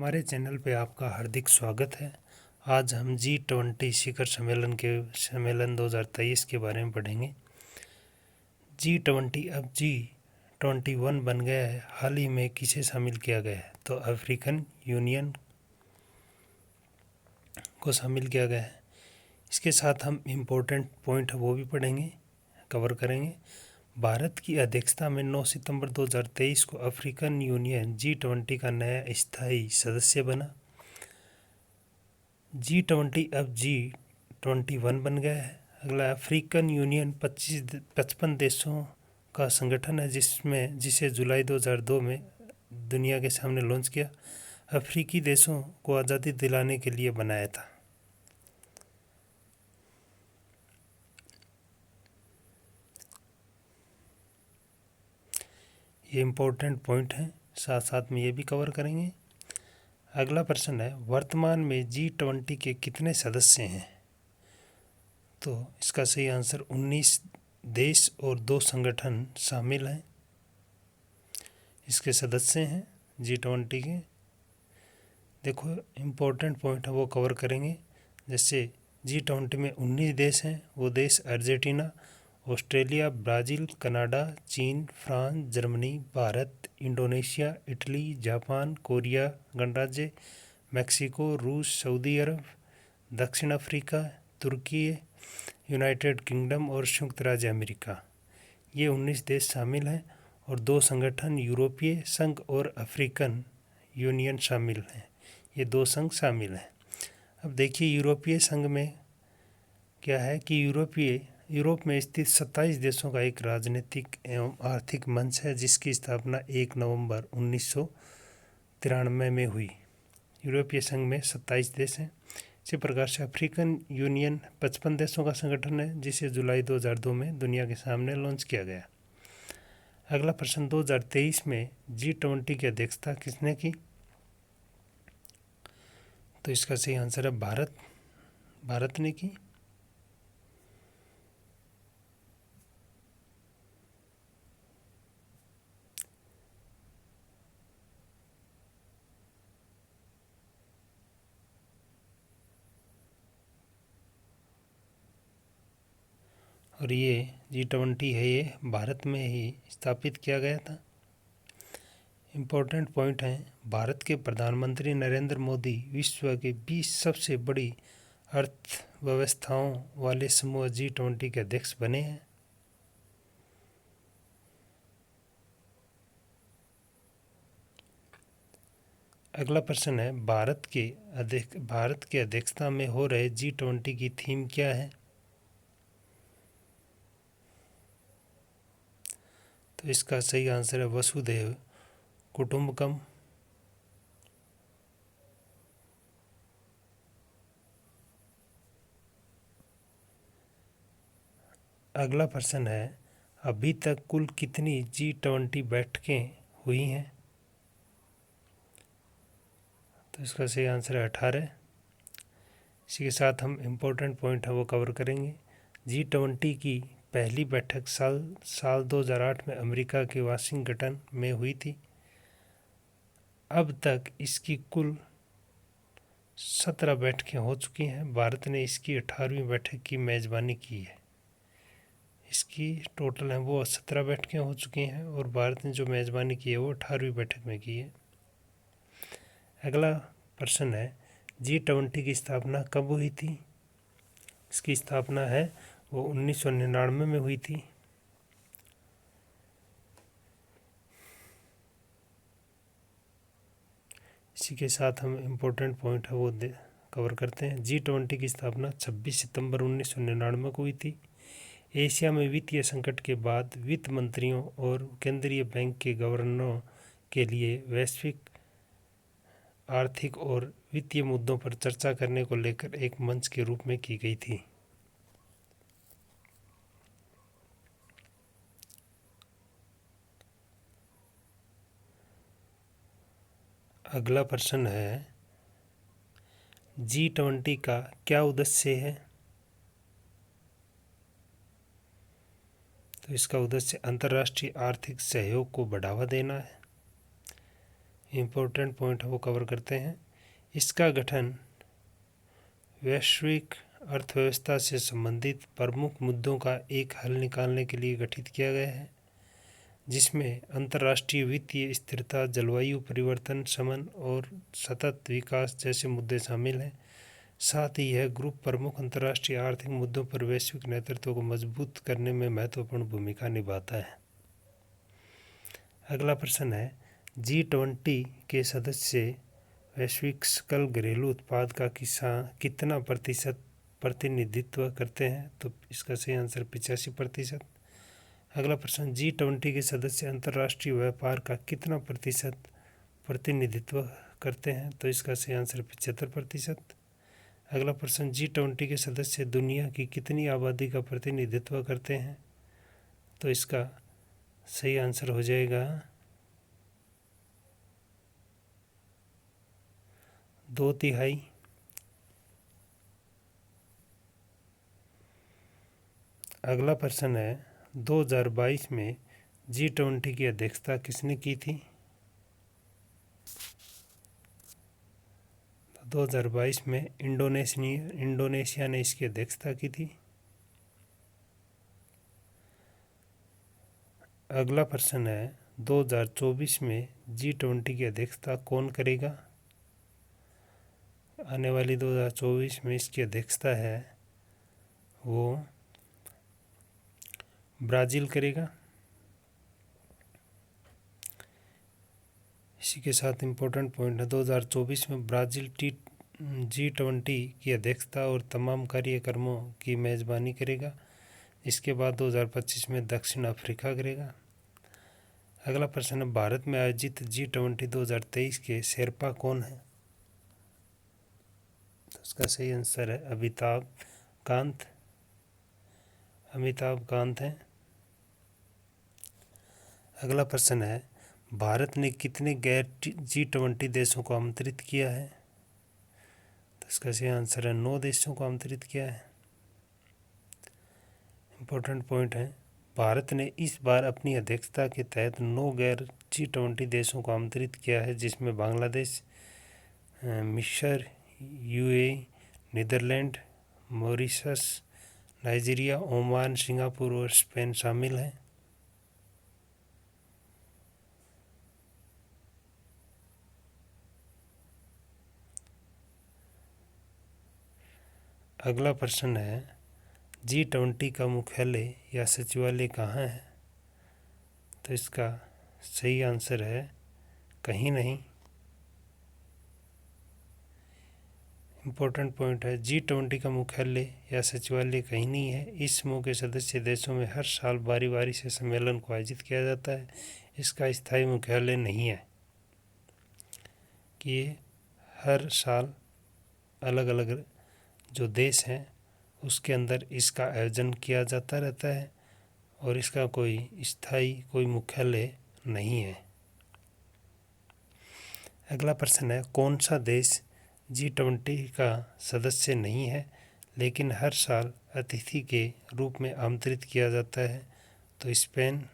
हमारे चैनल पे आपका हार्दिक स्वागत है। आज हम G20 शिखर सम्मेलन 2023 के बारे में पढ़ेंगे। G20 अब G21 बन गया है। हाल ही में किसे शामिल किया गया है? तो अफ्रीकन यूनियन को शामिल किया गया है। इसके साथ हम इम्पोर्टेंट पॉइंट है वो भी पढ़ेंगे, कवर करेंगे। भारत की अध्यक्षता में 9 सितंबर 2023 को अफ्रीकन यूनियन G20 का नया स्थायी सदस्य बना। G20 अब G21 बन गया है। अगला, अफ्रीकन यूनियन 55 देशों का संगठन है जिसे जुलाई 2002 में दुनिया के सामने लॉन्च किया। अफ्रीकी देशों को आज़ादी दिलाने के लिए बनाया था। ये इम्पोर्टेंट पॉइंट हैं, साथ साथ में ये भी कवर करेंगे। अगला प्रश्न है, वर्तमान में G20 के कितने सदस्य हैं? तो इसका सही आंसर 19 देश और 2 संगठन शामिल हैं, इसके सदस्य हैं G20 के। देखो, इम्पोर्टेंट पॉइंट है वो कवर करेंगे। जैसे G20 में 19 देश हैं, वो देश अर्जेंटीना, ऑस्ट्रेलिया, ब्राज़ील, कनाडा, चीन, France, Germany, Bharat, Indonesia, Italy, Japan, Korea गणराज्य, मैक्सिको, रूस, सऊदी अरब, दक्षिण अफ्रीका, तुर्की, यूनाइटेड किंगडम और संयुक्त राज्य अमेरिका। ये 19 देश शामिल हैं और 2 संगठन यूरोपीय संघ और अफ्रीकन यूनियन शामिल हैं। ये 2 संघ शामिल हैं। अब देखिए, यूरोपीय संघ में क्या है कि यूरोप में स्थित 27 देशों का एक राजनीतिक एवं आर्थिक मंच है जिसकी स्थापना 1 नवंबर 1993 में हुई। यूरोपीय संघ में 27 देश हैं। इसी प्रकार से अफ्रीकन यूनियन 55 देशों का संगठन है जिसे जुलाई 2002 में दुनिया के सामने लॉन्च किया गया। अगला प्रश्न, 2023 में G20 की अध्यक्षता किसने की? तो इसका सही आंसर है भारत ने की। और ये G20 है, ये भारत में ही स्थापित किया गया था। इम्पोर्टेंट पॉइंट हैं, भारत के प्रधानमंत्री नरेंद्र मोदी विश्व के 20 सबसे बड़ी अर्थव्यवस्थाओं वाले समूह G20 के अध्यक्ष बने हैं। अगला प्रश्न है, भारत के अध्यक्षता में हो रहे G20 की थीम क्या है? तो इसका सही आंसर है वसुधैव कुटुंबकम। अगला प्रश्न है, अभी तक कुल कितनी G20 बैठकें हुई हैं? तो इसका सही आंसर है 18। इसी के साथ हम इम्पोर्टेंट पॉइंट है वो कवर करेंगे। G20 की पहली बैठक साल 2008 में अमेरिका के वाशिंगटन में हुई थी। अब तक इसकी कुल 17 बैठकें हो चुकी हैं। भारत ने इसकी 18वीं बैठक की मेज़बानी की है। इसकी टोटल है वो 17 बैठकें हो चुकी हैं और भारत ने जो मेज़बानी की है वो 18वीं बैठक में की है। अगला प्रश्न है, G20 की स्थापना कब हुई थी? इसकी स्थापना है वो 1999 में हुई थी। इसी के साथ हम इम्पोर्टेंट पॉइंट है वो कवर करते हैं। G20 की स्थापना 26 सितंबर 1999 को हुई थी। एशिया में वित्तीय संकट के बाद वित्त मंत्रियों और केंद्रीय बैंक के गवर्नरों के लिए वैश्विक आर्थिक और वित्तीय मुद्दों पर चर्चा करने को लेकर एक मंच के रूप में की गई थी। अगला प्रश्न है, G20 का क्या उद्देश्य है? तो इसका उद्देश्य अंतर्राष्ट्रीय आर्थिक सहयोग को बढ़ावा देना है। इम्पोर्टेंट पॉइंट है वो कवर करते हैं। इसका गठन वैश्विक अर्थव्यवस्था से संबंधित प्रमुख मुद्दों का एक हल निकालने के लिए गठित किया गया है, जिसमें अंतर्राष्ट्रीय वित्तीय स्थिरता, जलवायु परिवर्तन शमन और सतत विकास जैसे मुद्दे शामिल हैं। साथ ही यह ग्रुप प्रमुख अंतर्राष्ट्रीय आर्थिक मुद्दों पर वैश्विक नेतृत्व को मजबूत करने में महत्वपूर्ण भूमिका निभाता है। अगला प्रश्न है, G20 के सदस्य वैश्विक सकल घरेलू उत्पाद का कितना प्रतिशत प्रतिनिधित्व करते हैं? तो इसका सही आंसर 85%। अगला प्रश्न, G20 के सदस्य अंतर्राष्ट्रीय व्यापार का कितना प्रतिशत प्रतिनिधित्व करते हैं? तो इसका सही आंसर 75%। अगला प्रश्न, G20 के सदस्य दुनिया की कितनी आबादी का प्रतिनिधित्व करते हैं? तो इसका सही आंसर हो जाएगा 2/3। अगला प्रश्न है, 2022 में G20 की अध्यक्षता किसने की थी? 2022 में इंडोनेशिया ने इसकी अध्यक्षता की थी। अगला प्रश्न है, 2024 में G20 की अध्यक्षता कौन करेगा? आने वाली 2024 में इसकी अध्यक्षता है वो ब्राज़ील करेगा। इसी के साथ इम्पोर्टेंट पॉइंट है, 2024 में ब्राज़ील G20 की अध्यक्षता और तमाम कार्यक्रमों की मेज़बानी करेगा। इसके बाद 2025 में दक्षिण अफ्रीका करेगा। अगला प्रश्न है, भारत में आयोजित G20 2023 के शेरपा कौन है? तो इसका सही आंसर है अमिताभ कांत हैं। अगला प्रश्न है, भारत ने कितने गैर G20 देशों को आमंत्रित किया है? तो इसका सही आंसर है 9 देशों को आमंत्रित किया है। इम्पोर्टेंट पॉइंट है, भारत ने इस बार अपनी अध्यक्षता के तहत 9 गैर G20 देशों को आमंत्रित किया है, जिसमें बांग्लादेश, मिस्र, UAE, Netherlands, Mauritius, Nigeria, Oman, Singapore और स्पेन शामिल हैं। अगला प्रश्न है, G20 का मुख्यालय या सचिवालय कहाँ है? तो इसका सही आंसर है कहीं नहीं। इम्पोर्टेंट पॉइंट है, G20 का मुख्यालय या सचिवालय कहीं नहीं है। इस समूह के सदस्य देशों में हर साल बारी बारी से सम्मेलन को आयोजित किया जाता है। इसका स्थायी मुख्यालय नहीं है कि ये हर साल अलग अलग जो देश हैं उसके अंदर इसका आयोजन किया जाता रहता है और इसका कोई स्थायी कोई मुख्यालय नहीं है। अगला प्रश्न है, कौन सा देश G20 का सदस्य नहीं है लेकिन हर साल अतिथि के रूप में आमंत्रित किया जाता है? तो स्पेन।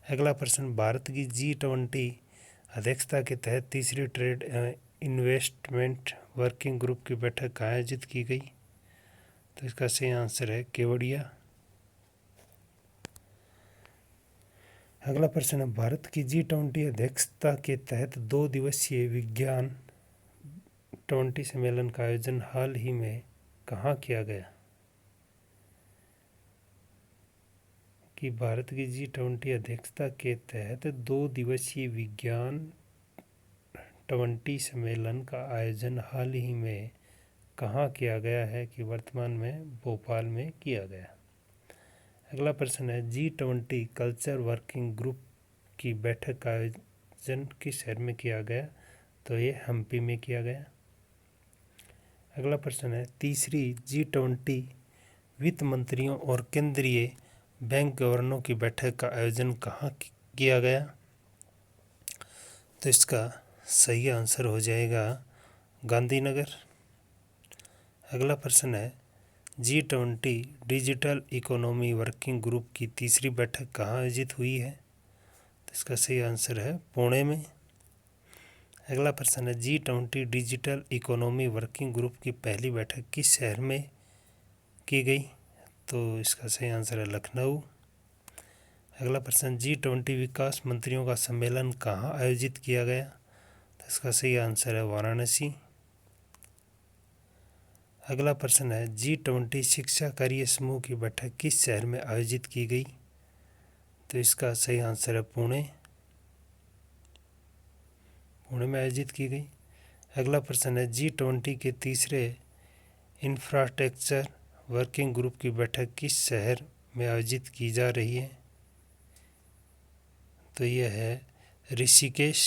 अगला प्रश्न, भारत की G20 अध्यक्षता के तहत तीसरी ट्रेड इन्वेस्टमेंट वर्किंग ग्रुप की बैठक कहाँ आयोजित की गई? तो इसका सही आंसर है केवड़िया। अगला प्रश्न है, भारत की G20 अध्यक्षता के तहत 2 दिवसीय विज्ञान 20 सम्मेलन का आयोजन हाल ही में कहाँ किया गया? कि भारत की G20 अध्यक्षता के तहत 2 दिवसीय विज्ञान 20 सम्मेलन का आयोजन हाल ही में कहाँ किया गया है? कि वर्तमान में भोपाल में किया गया। अगला प्रश्न है, G20 कल्चर वर्किंग ग्रुप की बैठक का आयोजन किस शहर में किया गया? तो ये हम्पी में किया गया। अगला प्रश्न है, तीसरी G20 वित्त मंत्रियों और केंद्रीय बैंक गवर्नरों की बैठक का आयोजन कहाँ किया गया? तो इसका सही आंसर हो जाएगा गांधीनगर। अगला प्रश्न है, G20 digital economy working group की तीसरी बैठक कहाँ आयोजित हुई है? तो इसका सही आंसर है पुणे में। अगला प्रश्न है G20 digital economy working group की पहली बैठक किस शहर में की गई? तो इसका सही आंसर है लखनऊ। अगला प्रश्न G20 विकास मंत्रियों का सम्मेलन कहाँ आयोजित किया गया? तो इसका सही आंसर है वाराणसी। अगला प्रश्न है G20 शिक्षा कार्य समूह की बैठक किस शहर में आयोजित की गई? तो इसका सही आंसर है पुणे में आयोजित की गई। अगला प्रश्न है G20 के तीसरे इंफ्रास्ट्रक्चर वर्किंग ग्रुप की बैठक किस शहर में आयोजित की जा रही है? तो यह है ऋषिकेश।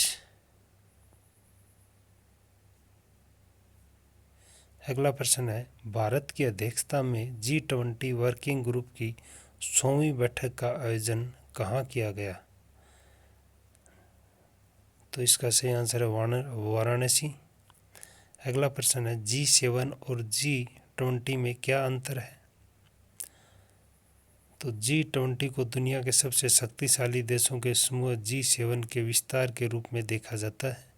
अगला प्रश्न है भारत की अध्यक्षता में G20 वर्किंग ग्रुप की 100वीं बैठक का आयोजन कहाँ किया गया? तो इसका सही आंसर है वाराणसी। अगला प्रश्न है G7 और G20 में क्या अंतर है? तो G20 को दुनिया के सबसे शक्तिशाली देशों के समूह G7 के विस्तार के रूप में देखा जाता है।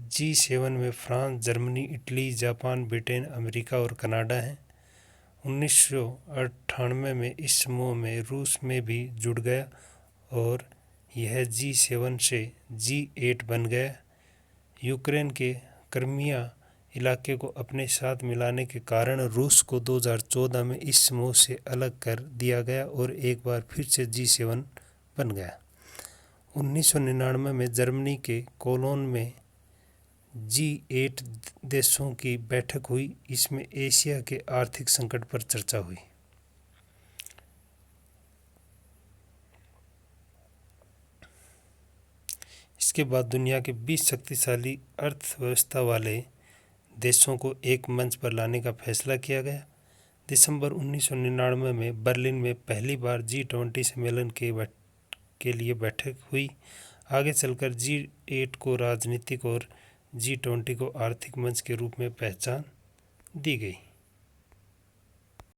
G7 में France, Germany, Italy, Japan, Britain, America और कनाडा हैं। 1998 में इस समूह में रूस में भी जुड़ गया और यह G7 से G8 बन गया। यूक्रेन के क्रिमिया इलाके को अपने साथ मिलाने के कारण रूस को 2014 में इस समूह से अलग कर दिया गया और एक बार फिर से G7 बन गया। 1999 में जर्मनी के कोलोन में G8 देशों की बैठक हुई। इसमें एशिया के आर्थिक संकट पर चर्चा हुई। इसके बाद दुनिया के 20 शक्तिशाली अर्थव्यवस्था वाले देशों को एक मंच पर लाने का फैसला किया गया। दिसंबर 1999 में बर्लिन में पहली बार G20 सम्मेलन के लिए बैठक हुई। आगे चलकर G8 को राजनीतिक और G20 को आर्थिक मंच के रूप में पहचान दी गई।